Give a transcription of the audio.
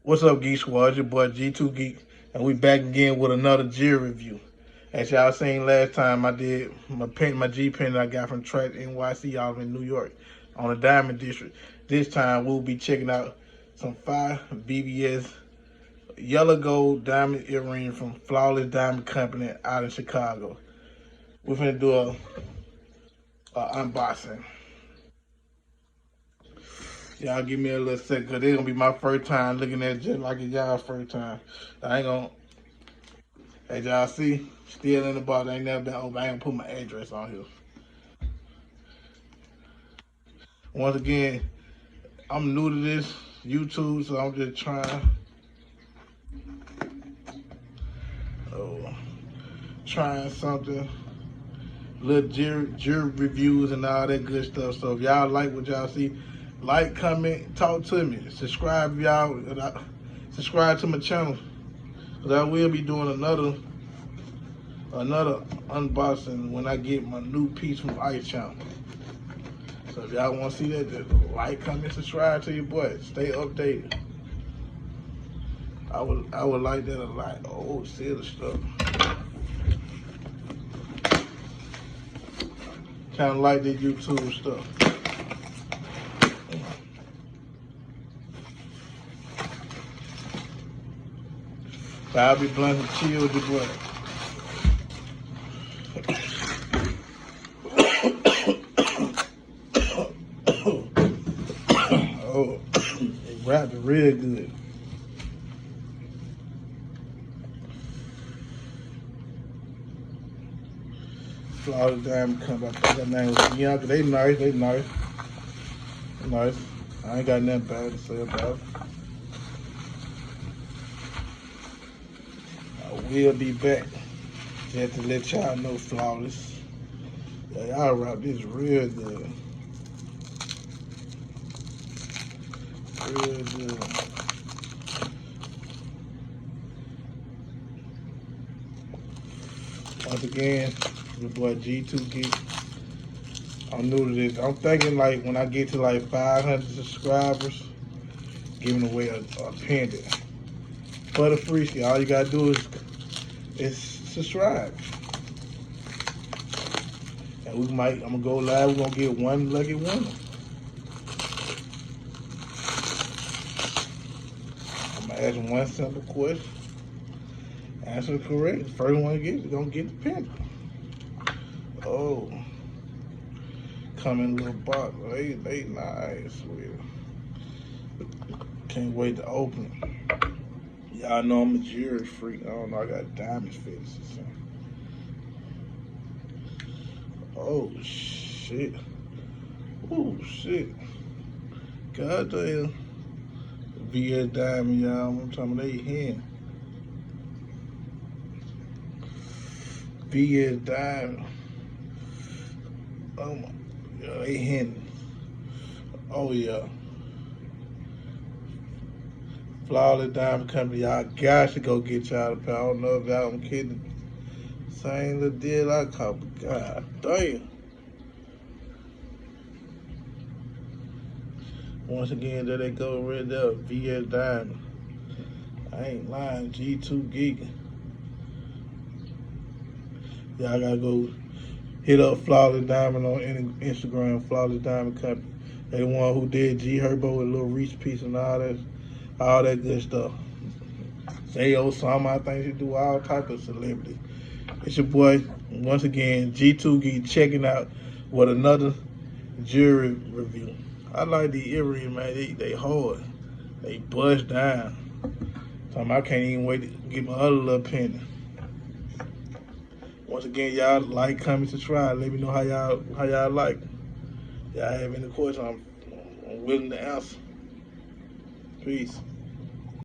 What's up, Geek Squad? It's your boy G2 Geek, and we back again with another jewelry review. As y'all seen last time, I did my G pen that I got from Track NYC out in New York on the Diamond District. This time we'll be checking out some 5 BBS yellow gold diamond earring from Flawless Diamond Company out in Chicago. We're gonna do a unboxing. Y'all give me a little second, cause it's gonna be my first time looking at it just like it's y'all first time. I ain't gonna, as y'all see, still in the box. I ain't never been open. I ain't gonna put my address on here. Once again, I'm new to this YouTube, so I'm just trying something. Little jewelry reviews and all that good stuff. So if y'all like what y'all see, like, comment, talk to me. Subscribe, y'all. Subscribe to my channel, cause I will be doing another unboxing when I get my new piece from Ice Channel. So if y'all want to see that, just like, comment, subscribe to your boy. Stay updated. I would like that a lot. Oh, silver stuff. Kind of like this YouTube stuff. So I'll be blunt and chill with your boy. Oh, it wrapped it real good. Flawless Diamond Company. I think that name was Bianca. They nice. Nice. I ain't got nothing bad to say about it. I will be back just to let y'all know, Flawless. Yeah, y'all wrap this real good. Real good. Once again, your boy G2 Geek. I'm new to this. I'm thinking like when I get to like 500 subscribers, giving away a pendant for the free ski. All you gotta do is subscribe. And I'm gonna go live. We're gonna get one lucky winner. I'm gonna ask them one simple question. Answer it correct. The first one to get it, gonna get the pendant. Oh, come in a little box. They nice. Can't wait to open it. Y'all know I'm a jewelry freak. I don't know, I got diamonds fitted or something. Oh shit. Oh shit. Goddamn. VS Diamond, y'all. I'm talking about they hand. VS Diamond. Oh my, yeah, they hand. Oh yeah. Flawless Diamond Company, y'all got to go get y'all a pair. I don't know if y'all I'm kidding. Same little deal I caught, but god damn. Once again, there they go right there, VS Diamond. I ain't lying, G2 Geek. Y'all gotta go hit up Flawless Diamond on Instagram, Flawless Diamond Company. They the one who did G Herbo with Little Reese piece and all that good stuff. Say Osama, I think she do all type of celebrity. It's your boy, once again, G2 Geek, checking out with another jewelry review. I like the earrings, man. They hard. They bust down. I can't even wait to get my other little pendant. Once again, y'all like, comment, subscribe. Let me know how y'all like. Y'all have any questions, I'm willing to answer. Peace.